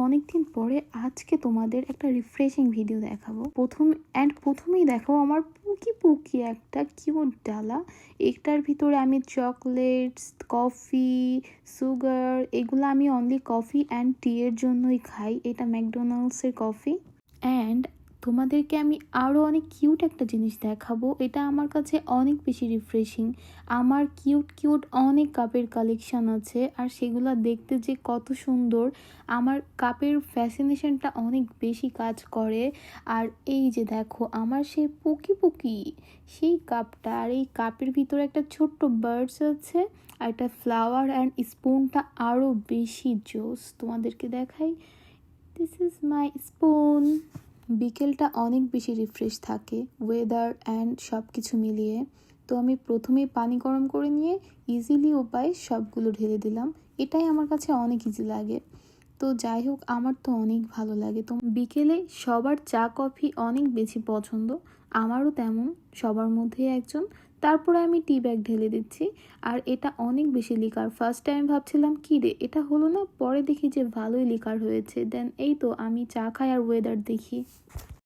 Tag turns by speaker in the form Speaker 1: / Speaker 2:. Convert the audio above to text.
Speaker 1: অনেক দিন পরে আজকে তোমাদের একটা রিফ্রেশিং ভিডিও দেখাবো। প্রথমেই দেখো আমার পুকি একটা কিউট ডালা। একটার ভিতরে আমি চকলেটস, কফি, সুগার, এগুলো আমি অনলি কফি অ্যান্ড টি এর জন্যই খাই। এটা ম্যাকডোনাল্ডসের কফি। অ্যান্ড তোমাদেরকে আমি আরও অনেক কিউট একটা জিনিস দেখাবো। এটা আমার কাছে অনেক বেশি রিফ্রেশিং। আমার কিউট অনেক কাপের কালেকশান আছে, আর সেগুলো দেখতে যে কত সুন্দর, আমার কাপের ফ্যাসিনেশনটা অনেক বেশি কাজ করে। আর এই যে দেখো আমার সেই পুকি সেই কাপটা, আর এই কাপের ভিতরে একটা ছোট্ট বার্ডস আছে, আর একটা ফ্লাওয়ার অ্যান্ড স্পুনটা আরও বেশি জোস। তোমাদেরকে দেখাই, দিস ইজ মাই স্পুন। বিকেলটা অনেক বেশি রিফ্রেশ থাকে ওয়েদার অ্যান্ড সব কিছু মিলিয়ে। তো আমি প্রথমেই পানি গরম করে নিয়ে ইজিলি উপায়ে সবগুলো ঢেলে দিলাম। এটাই আমার কাছে অনেক ইজি লাগে। তো যাই হোক, আমার তো অনেক ভালো লাগে। তো বিকেলে সবার চা কফি অনেক বেশি পছন্দ, আমারও তেমন সবার মধ্যেই একজন। তারপরে আমি টি ব্যাগ ঢেলে দিচ্ছি, আর এটা অনেক বেশি লিকার। ফার্স্ট টাইম ভাবছিলাম কী রে এটা হলো না, পরে দেখি যে ভালোই লিকার হয়েছে। দেন এই তো আমি চা খাই আর ওয়েদার দেখি।